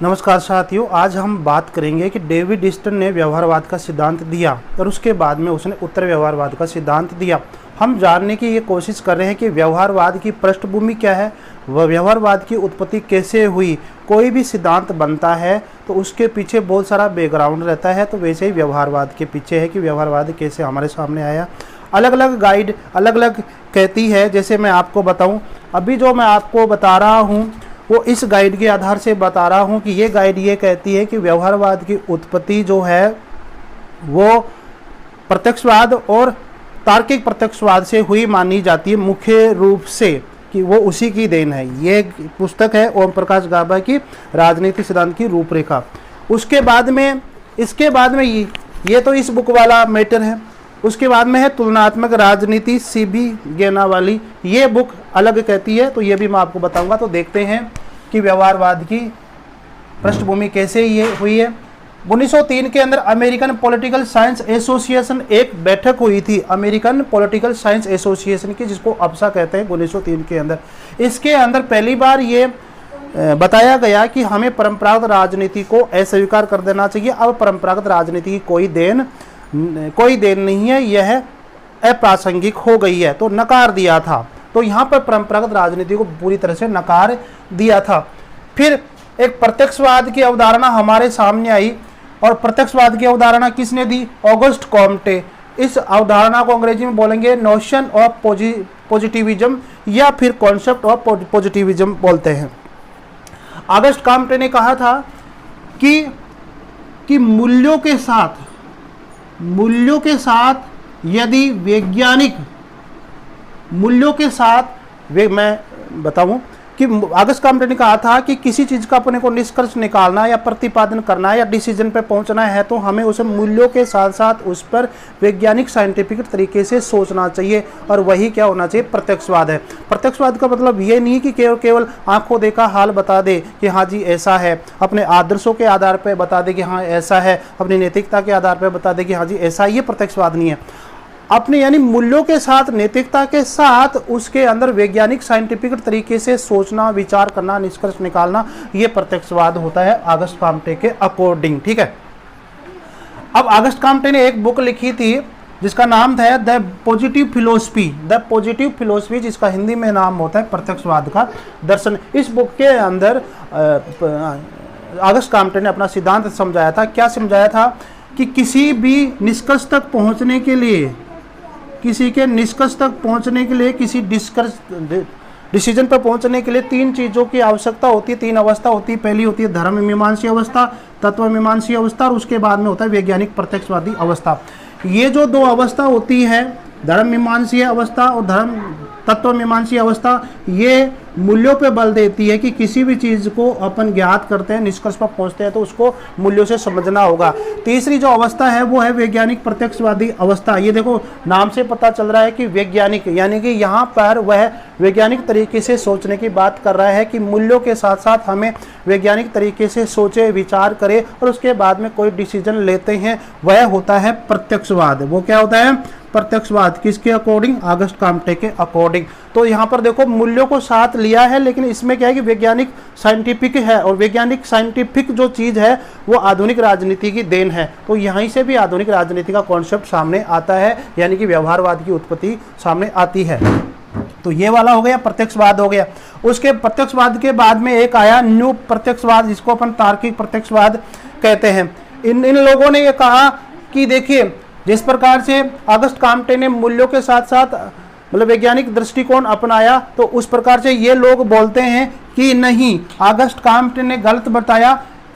नमस्कार साथियों, आज हम बात करेंगे कि डेविड ईस्टन ने व्यवहारवाद का सिद्धांत दिया और उसके बाद में उसने उत्तर व्यवहारवाद का सिद्धांत दिया। हम जानने की ये कोशिश कर रहे हैं कि व्यवहारवाद की पृष्ठभूमि क्या है, वह व्यवहारवाद की उत्पत्ति कैसे हुई। कोई भी सिद्धांत बनता है तो उसके पीछे बहुत सारा बैकग्राउंड रहता है, तो वैसे ही व्यवहारवाद के पीछे है कि व्यवहारवाद कैसे हमारे सामने आया। अलग अलग गाइड अलग अलग कहती है। जैसे मैं आपको बताऊं, अभी जो मैं आपको बता रहा हूं वो इस गाइड के आधार से बता रहा हूं कि ये गाइड ये कहती है कि व्यवहारवाद की उत्पत्ति जो है वो प्रत्यक्षवाद और तार्किक प्रत्यक्षवाद से हुई मानी जाती है, मुख्य रूप से कि वो उसी की देन है। ये पुस्तक है ओम प्रकाश गाबा की राजनीति सिद्धांत की रूपरेखा। उसके बाद में इसके बाद में ये तो इस बुक वाला मैटर है। उसके बाद में है तुलनात्मक राजनीति सीबी गेना वाली, ये बुक अलग कहती है, तो ये भी मैं आपको बताऊंगा। तो देखते हैं कि व्यवहारवाद की पृष्ठभूमि कैसे ये हुई है। 1903 के अंदर अमेरिकन पॉलिटिकल साइंस एसोसिएशन एक बैठक हुई थी, अमेरिकन पॉलिटिकल साइंस एसोसिएशन की, जिसको अप्सा कहते हैं। 1903 के अंदर इसके अंदर पहली बार ये बताया गया कि हमें परंपरागत राजनीति को अस्वीकार कर देना चाहिए। अब परंपरागत राजनीति की कोई देन नहीं है, यह अप्रासंगिक हो गई है, तो नकार दिया था। तो यहाँ पर परंपरागत राजनीति को पूरी तरह से नकार दिया था। फिर एक प्रत्यक्षवाद की अवधारणा हमारे सामने आई, और प्रत्यक्षवाद की अवधारणा किसने दी? August Comte. इस अवधारणा को अंग्रेजी में बोलेंगे नोशन ऑफ पॉजिटिविज्म या फिर कॉन्सेप्ट ऑफ पॉजिटिविज्म बोलते हैं। ऑगस्ट कॉम्टे ने कहा था कि मूल्यों के साथ यदि वैज्ञानिक मूल्यों के साथ मैं बताऊं कि ऑगस्ट कॉम्टे ने कहा था कि किसी चीज़ का अपने को निष्कर्ष निकालना या प्रतिपादन करना है या डिसीजन पे पहुंचना है, तो हमें उसे मूल्यों के साथ साथ उस पर वैज्ञानिक साइंटिफिक तरीके से सोचना चाहिए, और वही क्या होना चाहिए? प्रत्यक्षवाद है। प्रत्यक्षवाद का मतलब ये नहीं कि केवल आंखों देखा हाल बता दे कि हाँ जी ऐसा है, अपने आदर्शों के आधार पर बता दे कि हाँ ऐसा है, अपनी नैतिकता के आधार पर बता दे कि हाँ जी ऐसा। ये प्रत्यक्षवाद नहीं है। अपने यानी मूल्यों के साथ, नैतिकता के साथ उसके अंदर वैज्ञानिक साइंटिफिक तरीके से सोचना, विचार करना, निष्कर्ष निकालना, ये प्रत्यक्षवाद होता है ऑगस्ट कॉम्टे के अकॉर्डिंग। ठीक है। अब ऑगस्ट कॉम्टे ने एक बुक लिखी थी जिसका नाम था द पॉजिटिव फिलोसफी, जिसका हिंदी में नाम होता है प्रत्यक्षवाद का दर्शन। इस बुक के अंदर ऑगस्ट कॉम्टे ने अपना सिद्धांत समझाया था। क्या समझाया था? कि किसी भी निष्कर्ष तक पहुंचने के लिए, किसी डिसीजन पर पहुंचने के लिए तीन चीज़ों की आवश्यकता होती है, तीन अवस्था होती है। पहली होती है धर्म मीमांसी अवस्था, तत्व मीमांसी अवस्था, और उसके बाद में होता है वैज्ञानिक प्रत्यक्षवादी अवस्था। ये जो दो अवस्था होती है, धर्म मीमांसी अवस्था और तत्व मीमांसी अवस्था, ये मूल्यों पे बल देती है कि किसी भी चीज़ को अपन ज्ञात करते हैं, निष्कर्ष पर पहुंचते हैं, तो उसको मूल्यों से समझना होगा। तीसरी जो अवस्था है वो है वैज्ञानिक प्रत्यक्षवादी अवस्था। ये देखो नाम से पता चल रहा है कि वैज्ञानिक, यानी कि यहाँ पर वह वैज्ञानिक तरीके से सोचने की बात कर रहा है कि मूल्यों के साथ साथ हमें वैज्ञानिक तरीके से सोचे, विचार करें और उसके बाद में कोई डिसीजन लेते हैं, वह होता है प्रत्यक्षवाद। वो क्या होता है? प्रत्यक्षवाद। किसके अकॉर्डिंग? ऑगस्ट कॉम्टे के अकॉर्डिंग। तो यहाँ पर देखो मूल्यों को साथ लिया है, लेकिन इसमें क्या है कि वैज्ञानिक साइंटिफिक है, और वैज्ञानिक साइंटिफिक जो चीज़ है वो आधुनिक राजनीति की देन है। तो यहीं से भी आधुनिक राजनीति का कॉन्सेप्ट सामने आता है, यानी कि व्यवहारवाद की उत्पत्ति सामने आती है। तो ये वाला हो गया, प्रत्यक्षवाद हो गया। उसके प्रत्यक्षवाद के बाद में एक आया न्यू प्रत्यक्षवाद, जिसको अपन तार्किक प्रत्यक्षवाद कहते हैं। इन लोगों ने ये कहा कि देखिए, जिस प्रकार से ऑगस्ट कॉम्टे ने मूल्यों के साथ साथ मतलब वैज्ञानिक दृष्टिकोण अपनाया, तो उस प्रकार से ये लोग बोलते हैं कि नहीं, ऑगस्ट कॉम्टे ने गलत बताया।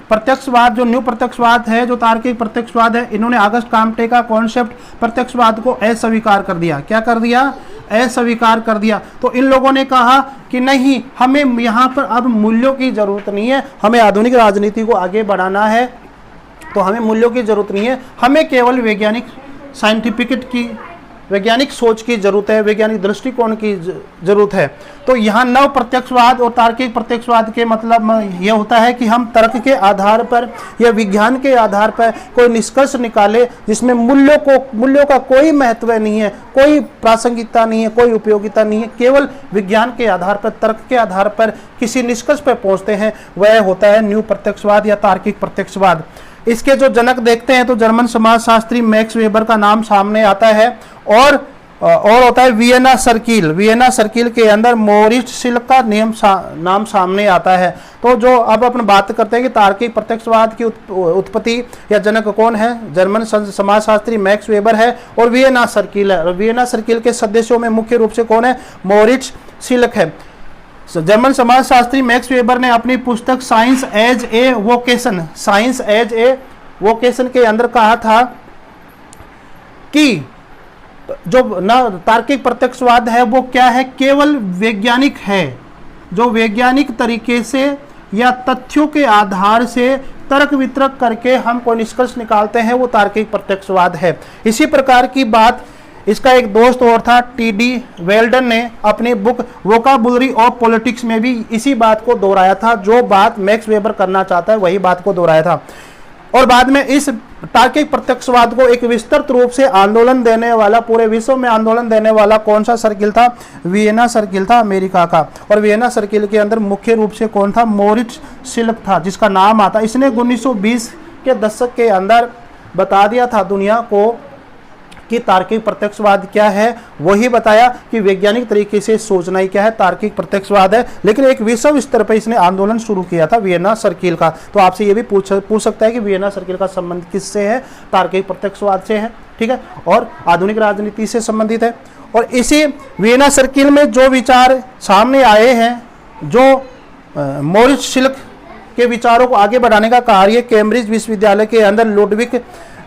प्रत्यक्षवाद जो न्यू प्रत्यक्षवाद है, जो तार्किक प्रत्यक्षवाद है, इन्होंने ऑगस्ट कॉम्टे का कॉन्सेप्ट प्रत्यक्षवाद को अस्वीकार कर दिया। क्या कर दिया? अस्वीकार कर दिया। तो इन लोगों ने कहा कि नहीं, हमें यहाँ पर अब मूल्यों की जरूरत नहीं है, हमें आधुनिक राजनीति को आगे बढ़ाना है, तो हमें मूल्यों की जरूरत नहीं है, हमें केवल वैज्ञानिक साइंटिफिक की वैज्ञानिक सोच की जरूरत है, वैज्ञानिक दृष्टिकोण की जरूरत है। तो यहाँ नव प्रत्यक्षवाद और तार्किक प्रत्यक्षवाद के मतलब यह होता है कि हम तर्क के आधार पर या विज्ञान के आधार पर कोई निष्कर्ष निकाले जिसमें मूल्यों का कोई महत्व नहीं है, कोई प्रासंगिकता नहीं है, कोई उपयोगिता नहीं है, केवल विज्ञान के आधार पर, तर्क के आधार पर किसी निष्कर्ष पर पहुंचते हैं, वह होता है न्यू प्रत्यक्षवाद या तार्किक प्रत्यक्षवाद। इसके जो जनक देखते हैं तो जर्मन समाजशास्त्री मैक्स वेबर का नाम सामने आता है और होता है वियना सर्किल के अंदर मोरिस सिल्क का नाम सामने आता है। तो जो अब अपन बात करते हैं कि तार्किक प्रत्यक्षवाद की उत्पत्ति या जनक कौन है, जर्मन समाजशास्त्री मैक्स वेबर है और वियना सर्किल है। और वियना सर्किल के सदस्यों में मुख्य रूप से कौन है, मोरिस सिल्क है। जर्मन समाजशास्त्री मैक्स वेबर ने अपनी पुस्तक साइंस एज ए वोकेशन के अंदर कहा था कि जो न तार्किक प्रत्यक्षवाद है वो क्या है, केवल वैज्ञानिक है, जो वैज्ञानिक तरीके से या तथ्यों के आधार से तर्क वितर्क करके हम कोई निष्कर्ष निकालते हैं, वो तार्किक प्रत्यक्षवाद है। इसी प्रकार की बात इसका एक दोस्त और था टी.डी. वेल्डन ने अपनी बुक वोकाबुलरी ऑफ पॉलिटिक्स में भी इसी बात को दोहराया था, जो बात मैक्स वेबर करना चाहता है वही बात को दोहराया था। और बाद में इस तार्किक प्रत्यक्षवाद को एक विस्तृत रूप से आंदोलन देने वाला, पूरे विश्व में आंदोलन देने वाला कौन सा सर्किल था, वियना सर्किल था अमेरिका का। और वियना सर्किल के अंदर मुख्य रूप से कौन था, मोरिस सिल्क था, जिसका नाम आता। इसने 1920 के दशक के अंदर बता दिया था दुनिया को कि तार्किक प्रत्यक्षवाद क्या है, वही बताया कि वैज्ञानिक तरीके से सोचना ही क्या है, तार्किक प्रत्यक्षवाद है। लेकिन एक विश्व स्तर पर इसने आंदोलन शुरू किया था वियना सर्किल का। तो आपसे ये भी पूछ सकता है कि वियना सर्किल का संबंध किससे है, तार्किक प्रत्यक्षवाद से है, ठीक है, और आधुनिक राजनीति से संबंधित है। और इसी वियना सर्किल में जो विचार सामने आए हैं, जो मोरिस सिल्क के विचारों को आगे बढ़ाने का कार्य केम्ब्रिज विश्वविद्यालय के अंदर लुडविग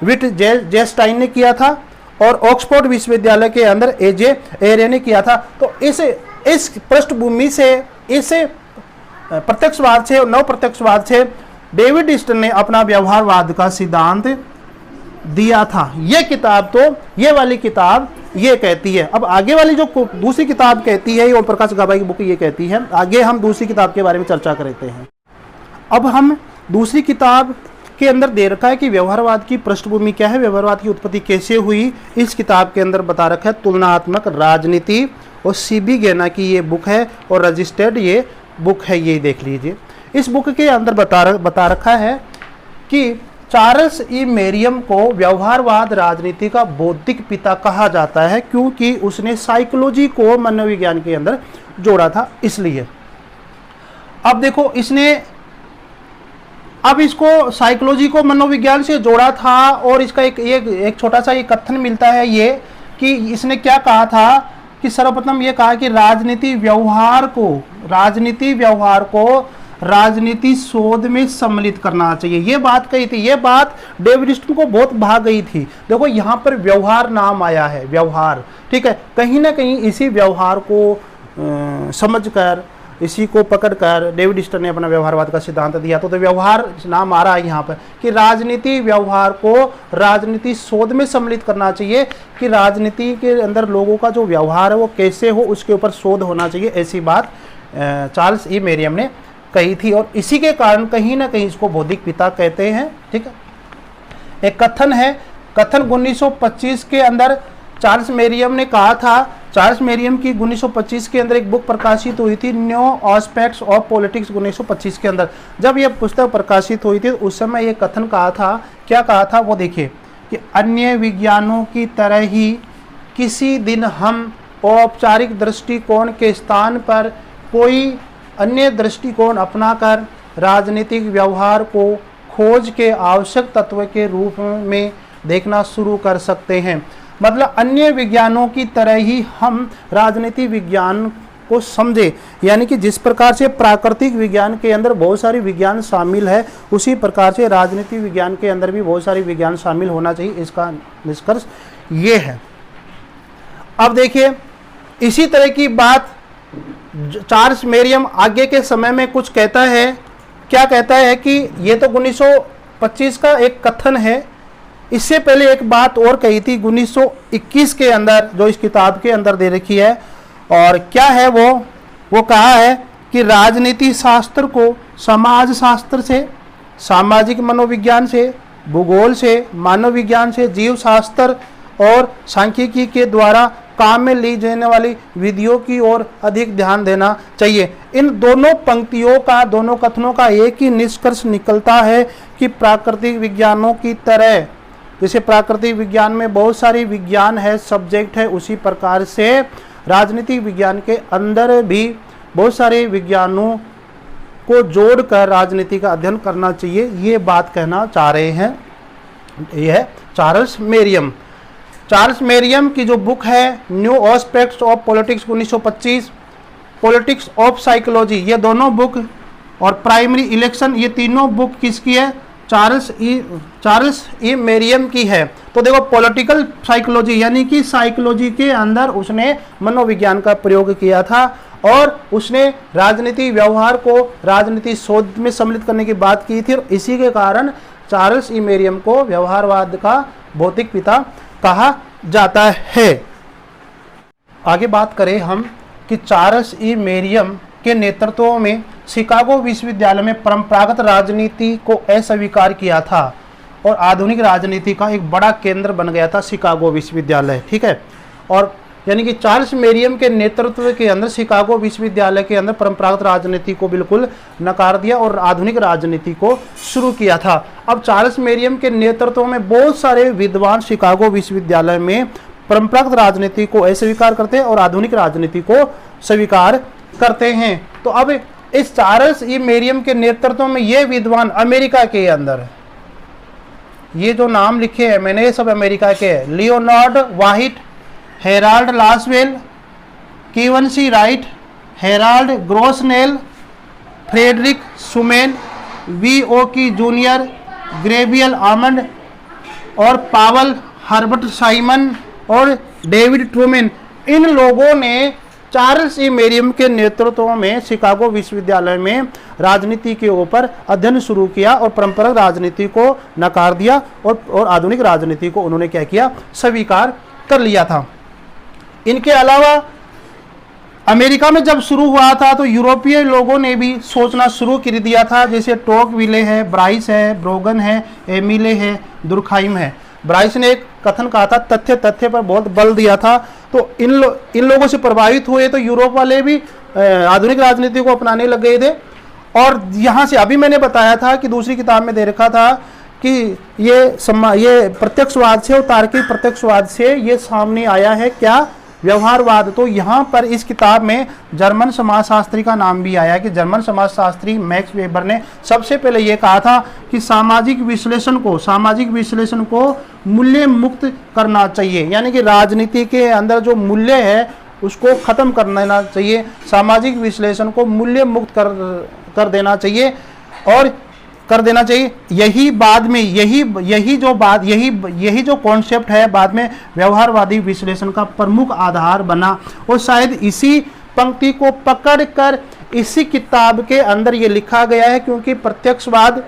विटजेस्टाइन ने किया था और ऑक्सफोर्ड विश्वविद्यालय के अंदर एजे एरे ने किया था। तो इस पृष्ठभूमि से, इस प्रत्यक्षवाद से और नव प्रत्यक्षवाद से डेविड ईस्टन ने अपना व्यवहारवाद का सिद्धांत दिया था। ये किताब, तो ये वाली किताब ये कहती है। अब आगे वाली जो दूसरी किताब कहती है, ओम प्रकाश गवाई की बुक ये कहती है। आगे हम दूसरी किताब के बारे में चर्चा करते हैं। अब हम दूसरी किताब के अंदर दे रखा है कि व्यवहारवाद की पृष्ठभूमि क्या है, व्यवहारवाद की उत्पत्ति कैसे हुई। इस किताब के अंदर बता रखा है तुलनात्मक राजनीति, और सीबी गेना की ये बुक है और रजिस्टर्ड ये बुक है, ये देख लीजिए। इस बुक के अंदर बता रखा है कि चार्ल्स ई मेरियम को व्यवहारवाद राजनीति का बौद्धिक पिता कहा जाता है, क्योंकि उसने साइकोलॉजी को मनोविज्ञान के अंदर जोड़ा था, इसलिए। अब देखो, अब इसको साइकोलॉजी को मनोविज्ञान से जोड़ा था और इसका एक छोटा सा ये कथन मिलता है, ये कि इसने क्या कहा था कि सर्वप्रथम ये कहा कि राजनीति व्यवहार को राजनीति शोध में सम्मिलित करना चाहिए। ये बात कही थी, ये बात डेविड ईस्टन को बहुत भा गई थी। देखो यहाँ पर व्यवहार नाम आया है, व्यवहार, ठीक है, कहीं ना कहीं इसी व्यवहार को समझकर, इसी को पकड़कर डेविड ईस्टन ने अपना व्यवहारवाद का सिद्धांत दिया। तो व्यवहार नाम आ रहा है यहाँ पर कि राजनीति व्यवहार को राजनीति शोध में सम्मिलित करना चाहिए, कि राजनीति के अंदर लोगों का जो व्यवहार है वो कैसे हो, उसके ऊपर शोध होना चाहिए। ऐसी बात चार्ल्स ई मेरियम ने कही थी और इसी के कारण कहीं ना कहीं इसको बौद्धिक पिता कहते हैं, ठीक है। एक कथन है, कथन 1925 के अंदर चार्ल्स मेरियम ने कहा था। चार्ल्स मेरियम की 1925 के अंदर एक बुक प्रकाशित हुई थी, न्यू एस्पेक्ट्स ऑफ पॉलिटिक्स, 1925 के अंदर। जब यह पुस्तक प्रकाशित हुई थी उस समय ये कथन कहा था, क्या कहा था वो देखिए, कि अन्य विज्ञानों की तरह ही किसी दिन हम औपचारिक दृष्टिकोण के स्थान पर कोई अन्य दृष्टिकोण अपनाकर राजनीतिक व्यवहार को खोज के आवश्यक तत्व के रूप में देखना शुरू कर सकते हैं। मतलब अन्य विज्ञानों की तरह ही हम राजनीति विज्ञान को समझे, यानी कि जिस प्रकार से प्राकृतिक विज्ञान के अंदर बहुत सारी विज्ञान शामिल है, उसी प्रकार से राजनीति विज्ञान के अंदर भी बहुत सारी विज्ञान शामिल होना चाहिए। इसका निष्कर्ष ये है। अब देखिए, इसी तरह की बात चार्ल्स मेरियम आगे के समय में कुछ कहता है। क्या कहता है कि ये तो 1925 का एक कथन है इससे पहले एक बात और कही थी 1921 के अंदर, जो इस किताब के अंदर दे रखी है, और क्या है वो कहा है कि राजनीति शास्त्र को समाज शास्त्र से, सामाजिक मनोविज्ञान से, भूगोल से, मानव विज्ञान से, जीव शास्त्र और सांख्यिकी के द्वारा काम में ली जाने वाली विधियों की ओर अधिक ध्यान देना चाहिए। इन दोनों पंक्तियों का, दोनों कथनों का एक ही निष्कर्ष निकलता है कि प्राकृतिक विज्ञानों की तरह, जैसे प्राकृतिक विज्ञान में बहुत सारी विज्ञान है, सब्जेक्ट है, उसी प्रकार से राजनीतिक विज्ञान के अंदर भी बहुत सारे विज्ञानों को जोड़कर राजनीति का अध्ययन करना चाहिए। ये बात कहना चाह रहे हैं। यह है चार्ल्स मेरियम। चार्ल्स मेरियम की जो बुक है new aspects of politics 1925, politics of psychology, ये दोनों बुक, और प्राइमरी इलेक्शन, ये तीनों बुक किसकी है? चार्ल्स ई मेरियम की है। तो देखो पॉलिटिकल साइकोलॉजी यानी कि साइकोलॉजी के अंदर उसने मनोविज्ञान का प्रयोग किया था और उसने राजनीति व्यवहार को राजनीति शोध में सम्मिलित करने की बात की थी, और इसी के कारण चार्ल्स ई मेरियम को व्यवहारवाद का भौतिक पिता कहा जाता है। आगे बात करें हम कि चार्ल्स ई मेरियम के नेतृत्व में शिकागो विश्वविद्यालय में परंपरागत राजनीति को अस्वीकार किया था और आधुनिक राजनीति का एक बड़ा केंद्र बन गया था शिकागो विश्वविद्यालय। ठीक है, और यानी कि चार्ल्स मेरियम के नेतृत्व के अंदर शिकागो विश्वविद्यालय के अंदर परंपरागत राजनीति को बिल्कुल नकार दिया और आधुनिक राजनीति को शुरू किया था। अब चार्ल्स मेरियम के नेतृत्व में बहुत सारे विद्वान शिकागो विश्वविद्यालय में परंपरागत राजनीति को अस्वीकार करते हैं और आधुनिक राजनीति को स्वीकार करते हैं। तो अब इस चार्ल्स ई मेरियम के नेतृत्व में ये विद्वान अमेरिका के अंदर, ये जो नाम लिखे हैं मैंने, ये सब अमेरिका के हैं। Leonard White, Harold Lasswell, Quincy Wright, Harold Gosnell, Frederick Schuman, V O Key junior, Gabriel Almond और पावल हर्बर्ट साइमन और डेविड ट्रूमैन, इन लोगों ने चार्ल्स ई मेरियम के नेतृत्व में शिकागो विश्वविद्यालय में राजनीति के ऊपर अध्ययन शुरू किया और परंपरागत राजनीति को नकार दिया और आधुनिक राजनीति को उन्होंने क्या किया? स्वीकार कर लिया था। इनके अलावा अमेरिका में जब शुरू हुआ था तो यूरोपीय लोगों ने भी सोचना शुरू कर दिया था, जैसे टोकविले है, ब्राइस है, ब्रोगन है, एमिले है, दुर्खाइम है। ब्राइस ने एक कथन कहा था, तथ्य पर बहुत बल दिया था। तो इन लोगों से प्रभावित हुए तो यूरोप वाले भी आधुनिक राजनीति को अपनाने लग गए थे। और यहाँ से अभी मैंने बताया था कि दूसरी किताब में दे रखा था कि ये प्रत्यक्षवाद से और तार्किक प्रत्यक्षवाद से ये सामने आया है क्या? व्यवहारवाद। तो यहाँ पर इस किताब में जर्मन समाजशास्त्री का नाम भी आया कि जर्मन समाजशास्त्री मैक्स वेबर ने सबसे पहले ये कहा था कि सामाजिक विश्लेषण को मूल्य मुक्त करना चाहिए, यानी कि राजनीति के अंदर जो मूल्य है उसको खत्म कर देना चाहिए, सामाजिक विश्लेषण को मूल्य मुक्त कर देना चाहिए और कर देना चाहिए। यही बाद में यही जो कॉन्सेप्ट है बाद में व्यवहारवादी विश्लेषण का प्रमुख आधार बना और शायद इसी पंक्ति को पकड़कर इसी किताब के अंदर ये लिखा गया है, क्योंकि प्रत्यक्षवाद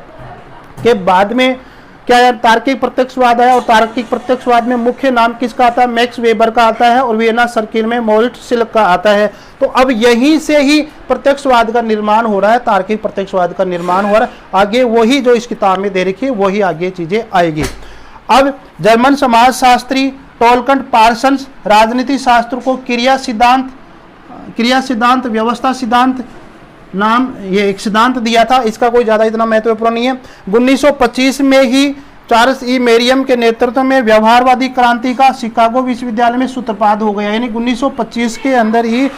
के बाद में क्या है? तार्किक प्रत्यक्षवाद है और तार्किक प्रत्यक्षवाद में मुख्य नाम किसका आता है? मैक्स वेबर का आता है और वियना सर्किल में मोरिट्ज सिल्क का आता है। तो अब यहीं से ही प्रत्यक्षवाद का निर्माण हो रहा है, तार्किक प्रत्यक्षवाद का निर्माण हो रहा है। आगे वही जो इस किताब में दे रखी है वही आगे चीजें आएगी। अब जर्मन समाजशास्त्री टोलकंट पार्सन्स राजनीति शास्त्र को क्रिया सिद्धांत व्यवस्था सिद्धांत नाम ये एक सिद्धांत दिया था, इसका कोई ज़्यादा इतना महत्वपूर्ण नहीं है। 1925 में ही चार्ल्स ई मेरियम के नेतृत्व में व्यवहारवादी क्रांति का शिकागो विश्वविद्यालय में सूत्रपात हो गया, यानी 1925 के अंदर ही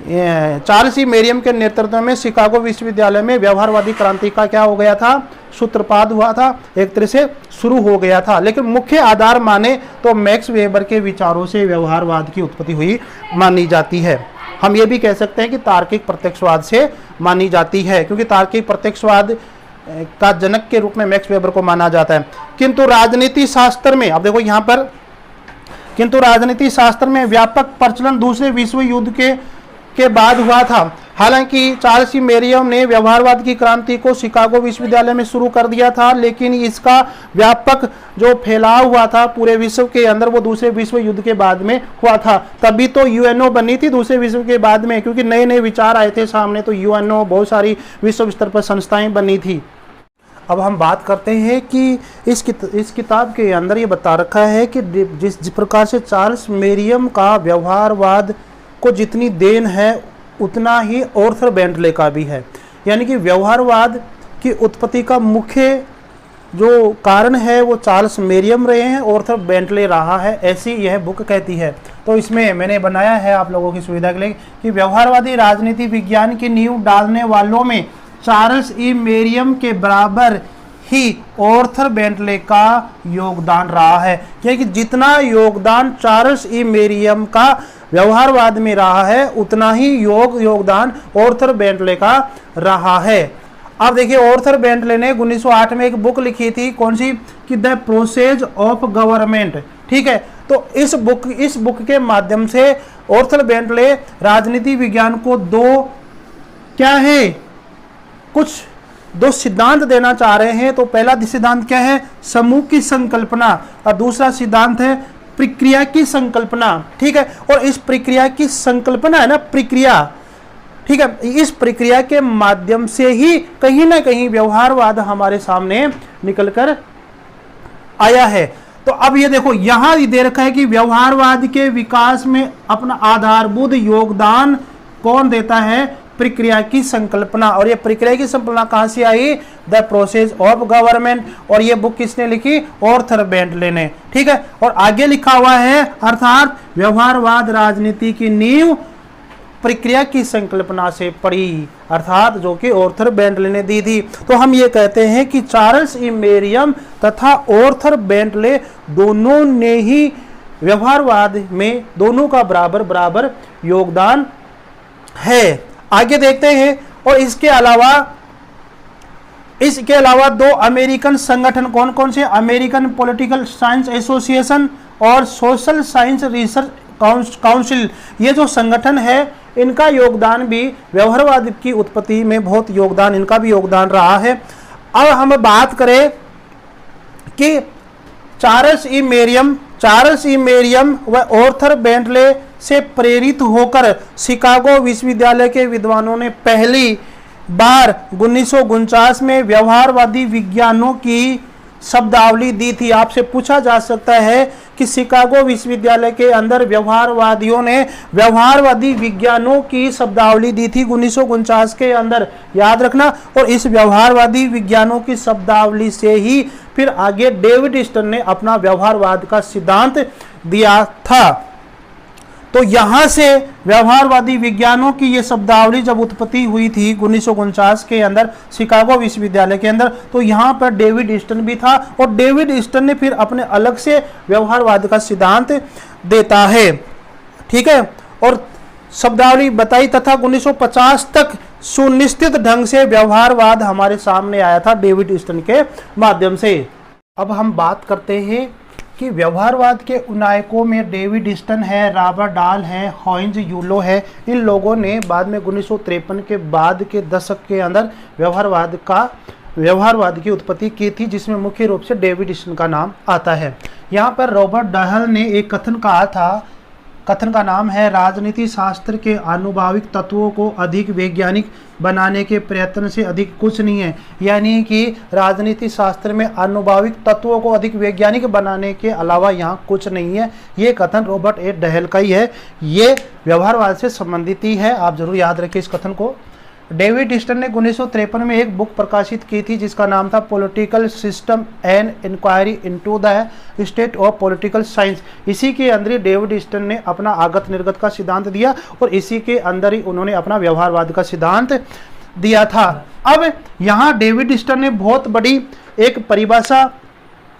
चार्ल्स ई मेरियम के नेतृत्व में शिकागो विश्वविद्यालय में व्यवहारवादी क्रांति का क्या हो गया था? सूत्रपात हुआ था, एक तरह से शुरू हो गया था। लेकिन मुख्य आधार माने तो मैक्स वेबर के विचारों से व्यवहारवाद की उत्पत्ति हुई मानी जाती है। हम ये भी कह सकते हैं कि तार्किक प्रत्यक्षवाद से मानी जाती है, क्योंकि तार्किक प्रत्यक्षवाद का जनक के रूप में मैक्स वेबर को माना जाता है। किंतु राजनीति शास्त्र में, अब देखो यहाँ पर, किंतु राजनीति शास्त्र में व्यापक प्रचलन दूसरे विश्व युद्ध के बाद हुआ था। हालांकि चार्ल्स ई मेरियम ने व्यवहारवाद की क्रांति को शिकागो विश्वविद्यालय में शुरू कर दिया था, लेकिन इसका व्यापक जो फैलाव हुआ था पूरे विश्व के अंदर वो दूसरे विश्व युद्ध के बाद में हुआ था। तभी तो यूएनओ बनी थी दूसरे विश्व के बाद में, क्योंकि नए नए विचार आए थे सामने, तो यूएनओ बहुत सारी विश्व स्तर पर संस्थाएं बनी थी। अब हम बात करते हैं कि इस किताब के अंदर ये बता रखा है कि जिस प्रकार से चार्ल्स मेरियम का व्यवहारवाद को जितनी देन है उतना ही आर्थर बेंटले का भी है। यानी कि व्यवहारवाद की उत्पत्ति का मुख्य जो कारण है वो चार्ल्स मेरियम रहे हैं, आर्थर बेंटले रहा है, ऐसी यह बुक कहती है। तो इसमें मैंने बनाया है आप लोगों की सुविधा के लिए कि व्यवहारवादी राजनीति विज्ञान की नींव डालने वालों में चार्ल्स ई मेरियम के बराबर ही आर्थर बेंटले का योगदान रहा है। क्योंकि जितना योगदान चार्ल्स ई मेरियम का व्यवहारवाद में रहा है उतना ही योगदान आर्थर बेंटले का रहा है। अब देखिए आर्थर बेंटले ने 1908 में एक बुक लिखी थी, कौन सी, कि द प्रोसेस ऑफ गवर्नमेंट। ठीक है, तो इस बुक के माध्यम से आर्थर बेंटले राजनीति विज्ञान को कुछ दो सिद्धांत देना चाह रहे हैं। तो पहला सिद्धांत क्या है, समूह की संकल्पना, और दूसरा सिद्धांत है प्रक्रिया की संकल्पना। ठीक है, और इस प्रक्रिया की संकल्पना है ना, प्रक्रिया, ठीक है, इस प्रक्रिया के माध्यम से ही कहीं ना कहीं व्यवहारवाद हमारे सामने निकलकर आया है। तो अब ये देखो यहां दे रखा है कि व्यवहारवाद के विकास में अपना आधारभूत योगदान कौन देता है, प्रक्रिया की संकल्पना। और ये प्रक्रिया की संकल्पना कहां से आई, द प्रोसेस ऑफ गवर्नमेंट। और ये बुक किसने लिखी, आर्थर बेंटले ने। ठीक है, और आगे लिखा हुआ है अर्थात व्यवहारवाद राजनीति की नींव प्रक्रिया की संकल्पना से पड़ी, अर्थात जो कि आर्थर बेंटले ने दी थी। तो हम ये कहते हैं कि चार्ल्स ई मेरियम तथा आर्थर बेंटले दोनों ने ही व्यवहारवाद में दोनों का बराबर बराबर योगदान है। आगे देखते हैं। और इसके अलावा दो अमेरिकन संगठन कौन कौन से, अमेरिकन पॉलिटिकल साइंस एसोसिएशन और सोशल साइंस रिसर्च काउंसिल, ये जो संगठन है इनका योगदान भी व्यवहारवाद की उत्पत्ति में बहुत योगदान, इनका भी योगदान रहा है। अब हम बात करें कि चार्ल्स ई मेरियम व आर्थर बेंटले से प्रेरित होकर शिकागो विश्वविद्यालय के विद्वानों ने पहली बार 1949 में व्यवहारवादी विज्ञानों की शब्दावली दी थी। आपसे पूछा जा सकता है कि शिकागो विश्वविद्यालय के अंदर व्यवहारवादियों ने व्यवहारवादी विज्ञानों की शब्दावली दी थी 1949 के अंदर, याद रखना। और इस व्यवहारवादी विज्ञानों की शब्दावली से ही फिर आगे डेविड स्टर्न ने अपना व्यवहारवाद का सिद्धांत दिया था। तो यहां से व्यवहारवादी विज्ञानों की ये शब्दावली जब उत्पत्ति हुई थी 1949 के अंदर शिकागो विश्वविद्यालय के अंदर, तो यहाँ पर डेविड स्टर्न भी था। और डेविड स्टर्न ने फिर अपने अलग से व्यवहारवाद का सिद्धांत देता है। ठीक है, और शब्दावली बताई तथा 1950 तक सुनिश्चित ढंग से व्यवहारवाद हमारे सामने आया था डेविड स्टर्न के माध्यम से। अब हम बात करते हैं कि व्यवहारवाद के नायकों में डेविड स्टर्न है, रॉबर्ट डाल है, हाइंज यूलो है। इन लोगों ने बाद में 1953 के बाद के दशक के अंदर व्यवहारवाद की उत्पत्ति की थी, जिसमें मुख्य रूप से डेविड स्टर्न का नाम आता है। यहाँ पर रॉबर्ट डहल ने एक कथन कहा था, कथन का नाम है राजनीति शास्त्र के आनुभाविक तत्वों को अधिक वैज्ञानिक बनाने के प्रयत्न से अधिक कुछ नहीं है। यानी कि राजनीति शास्त्र में आनुभाविक तत्वों को अधिक वैज्ञानिक बनाने के अलावा यहाँ कुछ नहीं है। ये कथन रॉबर्ट ए डहल का ही है, ये व्यवहारवाद से संबंधित ही है, आप जरूर याद रखिए इस कथन को। डेविड स्टर्न ने 1953 में एक बुक प्रकाशित की थी जिसका नाम था political system and inquiry into the state of political science. इसी के अंदर ही डेविड स्टर्न ने अपना आगत निर्गत का सिद्धांत दिया और इसी के अंदर ही उन्होंने अपना व्यवहारवाद का सिद्धांत दिया था। अब यहाँ डेविड स्टर्न ने बहुत बड़ी एक परिभाषा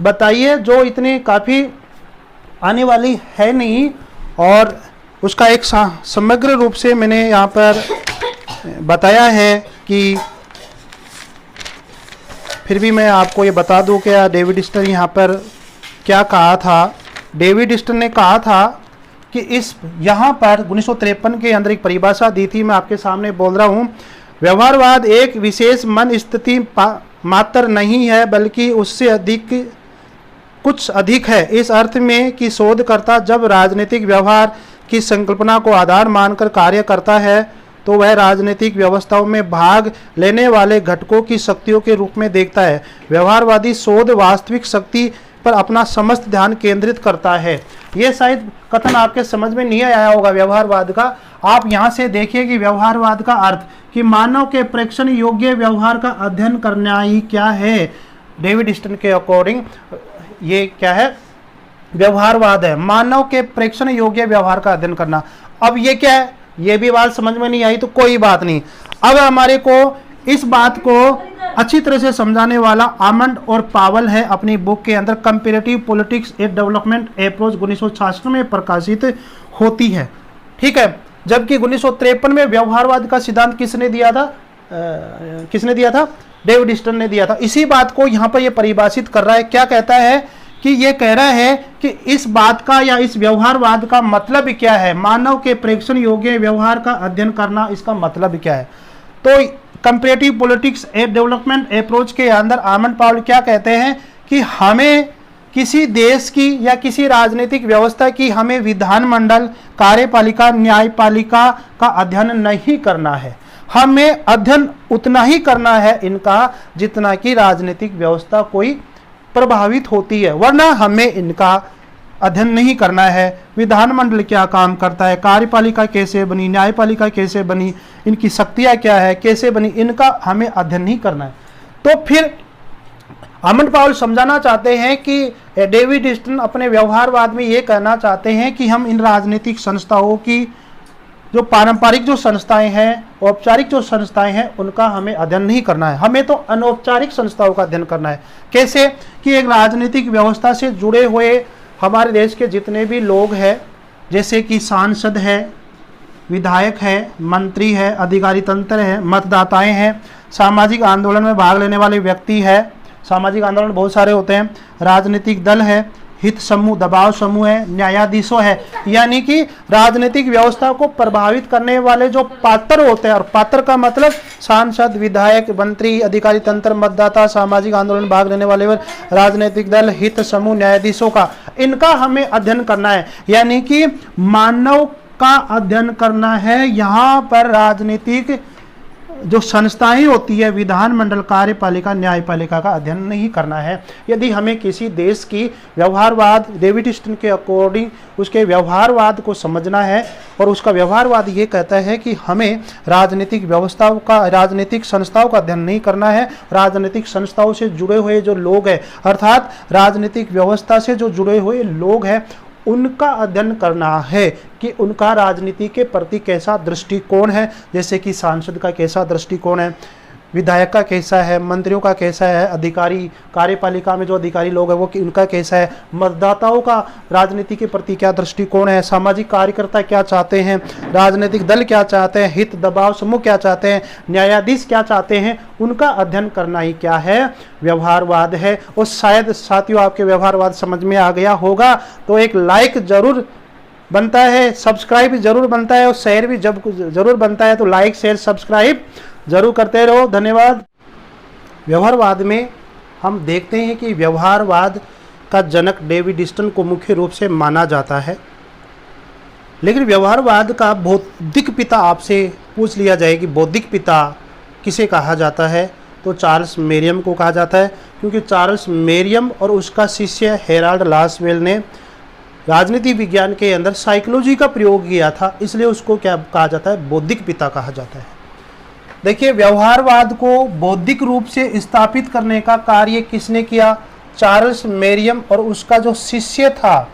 बताई है जो इतनी काफ़ी आने वाली है नहीं, और उसका एक समग्र रूप से मैंने यहाँ पर बताया है कि फिर भी मैं आपको ये बता दूं कि डेविड स्टर्न यहाँ पर क्या कहा था। डेविड स्टर्न ने कहा था कि इस यहाँ पर 1953 के अंदर एक परिभाषा दी थी, मैं आपके सामने बोल रहा हूँ। व्यवहारवाद एक विशेष मन स्थिति मात्र नहीं है, बल्कि उससे कुछ अधिक है, इस अर्थ में कि शोधकर्ता जब राजनीतिक व्यवहार की संकल्पना को आधार मानकर कार्य करता है तो वह राजनीतिक व्यवस्थाओं में भाग लेने वाले घटकों की शक्तियों के रूप में देखता है। व्यवहारवादी शोध वास्तविक शक्ति पर अपना समस्त ध्यान केंद्रित करता है। ये शायद कथन आपके समझ में नहीं आया होगा व्यवहारवाद का। आप यहाँ से देखिए कि व्यवहारवाद का अर्थ कि मानव के प्रेक्षण योग्य व्यवहार का अध्ययन करना ही क्या है। डेविड ईस्टन के अकॉर्डिंग ये क्या है, व्यवहारवाद है, मानव के प्रेक्षण योग्य व्यवहार का अध्ययन करना। अब ये क्या है, ये भी बात समझ में नहीं आई तो कोई बात नहीं। अब हमारे को इस बात को अच्छी तरह से समझाने वाला आमंड और पावल है अपनी बुक के अंदर कंपैरेटिव पॉलिटिक्स ए डेवलपमेंट अप्रोच 1966 में प्रकाशित होती है। ठीक है, जबकि 1953 में व्यवहारवाद का सिद्धांत किसने दिया था? डेविड ईस्टन ने दिया था। इसी बात को यहाँ पर ये परिभाषित कर रहा है। क्या कहता है कि ये कह रहा है कि इस बात का या इस व्यवहारवाद का मतलब क्या है, मानव के प्रेक्षण योग्य व्यवहार का अध्ययन करना, इसका मतलब क्या है। तो कंपैरेटिव पॉलिटिक्स ए डेवलपमेंट अप्रोच के अंदर आमंड पावल क्या कहते हैं कि हमें किसी देश की या किसी राजनीतिक व्यवस्था की हमें विधानमंडल, कार्यपालिका, न्यायपालिका का अध्ययन नहीं करना है। हमें अध्ययन उतना ही करना है इनका जितना कि राजनीतिक व्यवस्था कोई प्रभावित होती है, वरना हमें इनका अध्ययन नहीं करना है। विधानमंडल क्या काम करता है, कार्यपालिका कैसे बनी, न्यायपालिका कैसे बनी, इनकी शक्तियां क्या है, कैसे बनी, इनका हमें अध्ययन नहीं करना है। तो फिर आमंड पावल समझाना चाहते हैं कि डेविड ईस्टन अपने व्यवहारवाद में ये कहना चाहते हैं कि हम इन राजनीतिक संस्थाओं की जो पारंपरिक जो संस्थाएं हैं, औपचारिक जो संस्थाएं हैं, उनका हमें अध्ययन नहीं करना है। हमें तो अनौपचारिक संस्थाओं का अध्ययन करना है। कैसे कि एक राजनीतिक व्यवस्था से जुड़े हुए हमारे देश के जितने भी लोग हैं, जैसे कि सांसद है, विधायक है, मंत्री है, अधिकारी तंत्र है, मतदाताएं हैं, सामाजिक आंदोलन में भाग लेने वाले व्यक्ति है, सामाजिक आंदोलन बहुत सारे होते हैं, राजनीतिक दल है, हित समूह, दबाव समूह है, न्यायाधीशों है, यानी कि राजनीतिक व्यवस्था को प्रभावित करने वाले जो पात्र होते हैं। और पात्र का मतलब सांसद, विधायक, मंत्री, अधिकारी तंत्र, मतदाता, सामाजिक आंदोलन में भाग लेने वाले राजनीतिक दल, हित समूह, न्यायाधीशों का, इनका हमें अध्ययन करना है। यानी कि मानव का अध्ययन करना है। यहाँ पर राजनीतिक जो संस्थाएं होती है, विधानमंडल, कार्यपालिका, न्यायपालिका का अध्ययन नहीं करना है। यदि हमें किसी देश की व्यवहारवाद डेविड ईस्टन के अकॉर्डिंग उसके व्यवहारवाद को समझना है, और उसका व्यवहारवाद ये कहता है कि हमें राजनीतिक व्यवस्थाओं का, राजनीतिक संस्थाओं का अध्ययन नहीं करना है। राजनीतिक संस्थाओं से जुड़े हुए जो लोग हैं, अर्थात राजनीतिक व्यवस्था से जो जुड़े हुए लोग हैं, उनका अध्ययन करना है कि उनका राजनीति के प्रति कैसा दृष्टिकोण है। जैसे कि सांसद का कैसा दृष्टिकोण है, विधायक का कैसा है, मंत्रियों का कैसा है, अधिकारी, कार्यपालिका में जो अधिकारी लोग हैं वो उनका कैसा है, मतदाताओं का राजनीति के प्रति क्या दृष्टिकोण है, सामाजिक कार्यकर्ता क्या चाहते हैं, राजनीतिक दल क्या चाहते हैं, हित दबाव समूह क्या चाहते हैं, न्यायाधीश क्या चाहते हैं, उनका अध्ययन करना ही क्या है, व्यवहारवाद है। और शायद साथियों आपके व्यवहारवाद समझ में आ गया होगा, तो एक लाइक जरूर बनता है, सब्सक्राइब जरूर बनता है, और शेयर भी जब जरूर बनता है। तो लाइक, शेयर, सब्सक्राइब जरूर करते रहो। धन्यवाद। व्यवहारवाद में हम देखते हैं कि व्यवहारवाद का जनक डेविड ईस्टन को मुख्य रूप से माना जाता है, लेकिन व्यवहारवाद का बौद्धिक पिता आपसे पूछ लिया जाए कि बौद्धिक पिता किसे कहा जाता है, तो चार्ल्स मेरियम को कहा जाता है, क्योंकि चार्ल्स मेरियम और उसका शिष्य हेराल्ड लासवेल ने राजनीति विज्ञान के अंदर साइकोलॉजी का प्रयोग किया था, इसलिए उसको क्या कहा जाता है, बौद्धिक पिता कहा जाता है। देखिए, व्यवहारवाद को बौद्धिक रूप से स्थापित करने का कार्य किसने किया, चार्ल्स मेरियम और उसका जो शिष्य था,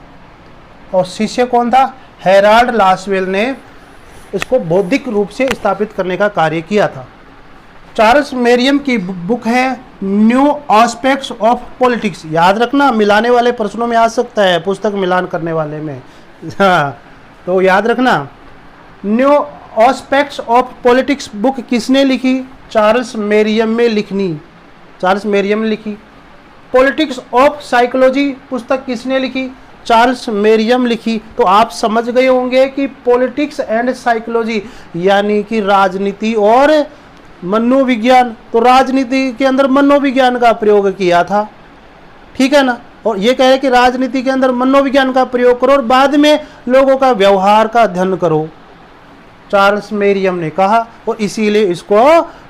और शिष्य कौन था, हेराल्ड लासवेल ने इसको बौद्धिक रूप से स्थापित करने का कार्य किया था। चार्ल्स मेरियम की बुक है न्यू एस्पेक्ट्स ऑफ पॉलिटिक्स। याद रखना, मिलाने वाले प्रश्नों में आ सकता है, पुस्तक मिलान करने वाले में। हाँ, तो याद रखना, new aspects of politics book किसने लिखी, चार्ल्स मेरियम में लिखनी, चार्ल्स मेरियम ने लिखी। पॉलिटिक्स ऑफ साइकोलॉजी पुस्तक किसने लिखी, चार्ल्स मेरियम लिखी। तो आप समझ गए होंगे कि पॉलिटिक्स एंड साइकोलॉजी यानी कि राजनीति और मनोविज्ञान, तो राजनीति के अंदर मनोविज्ञान का प्रयोग किया था, ठीक है ना। और ये कह रहे कि राजनीति के अंदर मनोविज्ञान का प्रयोग करो और बाद में लोगों का व्यवहार का अध्ययन करो, चार्ल्स मेरियम ने कहा, और इसीलिए इसको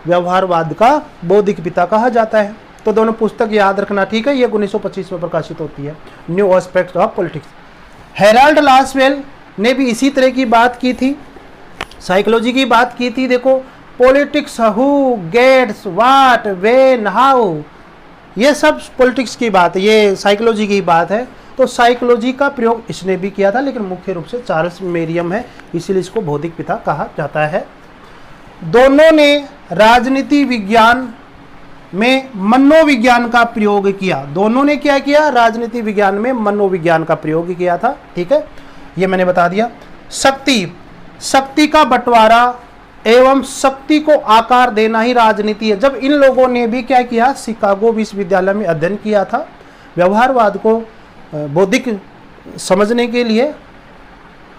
व्यवहारवाद का बौद्धिक पिता कहा जाता है। तो दोनों पुस्तक याद रखना, ठीक है। ये 1925 में प्रकाशित होती है, new aspects of politics. Herald Lasswell ने भी इसी तरह की बात की थी, साइकोलॉजी की बात की थी। देखो, politics, who, gets, what, when, how, ये सब पॉलिटिक्स की बात है, ये साइकोलॉजी की बात है। तो साइकोलॉजी का प्रयोग इसने भी किया था, लेकिन मुख्य रूप से चार्ल्स मेरियम है, इसीलिए इसको बौद्धिक पिता कहा जाता है। दोनों ने राजनीति विज्ञान में मनोविज्ञान का प्रयोग किया। दोनों ने क्या किया? राजनीति विज्ञान में मनोविज्ञान का प्रयोग किया था, ठीक है, ये मैंने बता दिया। शक्ति का बंटवारा एवं शक्ति को आकार देना ही राजनीति है। जब इन लोगों ने भी क्या किया, शिकागो विश्वविद्यालय में अध्ययन किया था व्यवहारवाद को बौद्धिक समझने के लिए,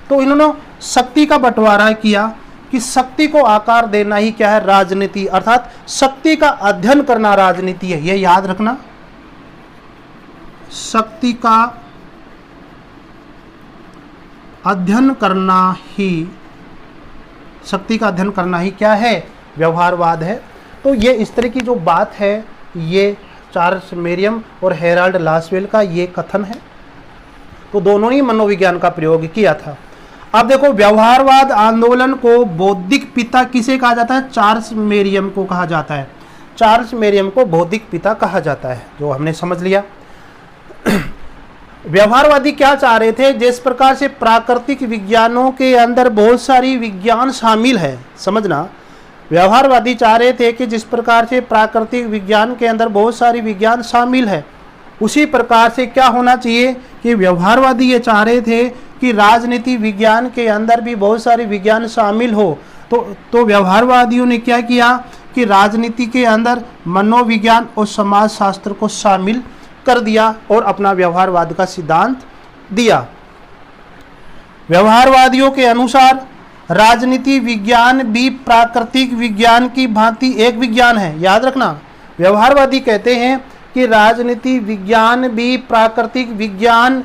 तो इन्होंने शक्ति का बंटवारा किया कि शक्ति को आकार देना ही क्या है, राजनीति, अर्थात शक्ति का अध्ययन करना राजनीति है। यह याद रखना, शक्ति का अध्ययन करना ही क्या है, व्यवहारवाद है। तो ये इस तरह की जो बात है, ये चार्ल्स मेरियम और हेराल्ड लासवेल का ये कथन है। तो दोनों ही मनोविज्ञान का प्रयोग किया था। अब देखो, व्यवहारवाद आंदोलन को बौद्धिक पिता किसे कहा जाता है? चार्ल्स मेरियम को कहा जाता है। चार्ल्स मेरियम को बौद्धिक पिता कहा जाता है, जो हमने समझ लिया। व्यवहारवादी क्या चाह रहे थे? जिस प्रकार से प्राकृतिक विज्ञानों के अंदर बहुत सारी विज्ञान शामिल है, समझना, व्यवहारवादी चाह रहे थे कि जिस प्रकार से प्राकृतिक विज्ञान के अंदर बहुत सारी विज्ञान शामिल है, उसी प्रकार से क्या होना चाहिए कि व्यवहारवादी ये चाह रहे थे कि राजनीति विज्ञान के अंदर भी बहुत सारे विज्ञान शामिल हो। तो व्यवहारवादियों ने क्या किया कि राजनीति के अंदर मनोविज्ञान और समाजशास्त्र को शामिल कर दिया और अपना व्यवहारवाद का सिद्धांत दिया। व्यवहारवादियों के अनुसार राजनीति विज्ञान भी प्राकृतिक विज्ञान की भांति एक विज्ञान है। याद रखना, व्यवहारवादी कहते हैं कि राजनीति विज्ञान भी प्राकृतिक विज्ञान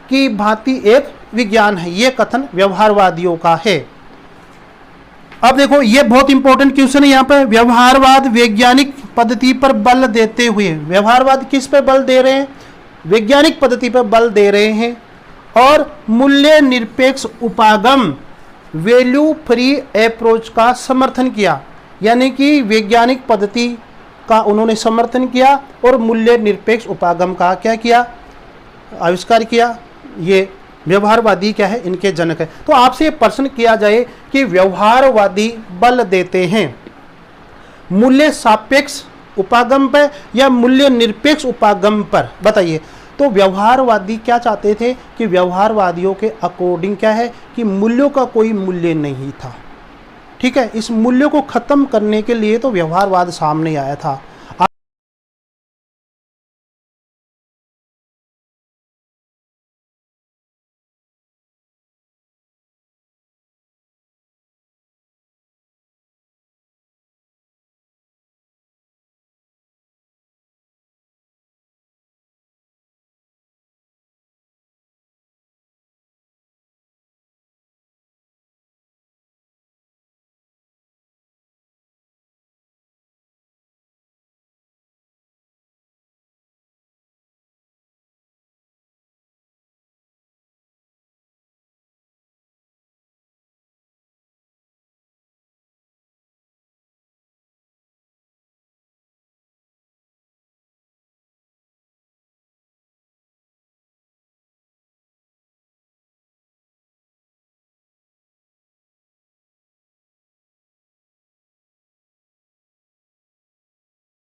की भांति एक विज्ञान है। ये कथन व्यवहारवादियों का है। अब देखो, ये बहुत इंपॉर्टेंट क्वेश्चन है यहाँ पे। व्यवहारवाद वैज्ञानिक पद्धति पर बल देते हुए, व्यवहारवाद किस पे बल दे रहे हैं? वैज्ञानिक पद्धति पर बल दे रहे हैं और मूल्य निरपेक्ष उपागम, वैल्यू फ्री अप्रोच का समर्थन किया। यानी कि वैज्ञानिक पद्धति का उन्होंने समर्थन किया और मूल्य निरपेक्ष उपागम का क्या किया, आविष्कार किया। ये व्यवहारवादी क्या है, इनके जनक है। तो आपसे प्रश्न किया जाए कि व्यवहारवादी बल देते हैं मूल्य सापेक्ष उपागम पर या मूल्य निरपेक्ष उपागम पर, बताइए। तो व्यवहारवादी क्या चाहते थे कि व्यवहारवादियों के अकॉर्डिंग क्या है कि मूल्यों का कोई मूल्य नहीं था, ठीक है। इस मूल्य को खत्म करने के लिए तो व्यवहारवाद सामने आया था।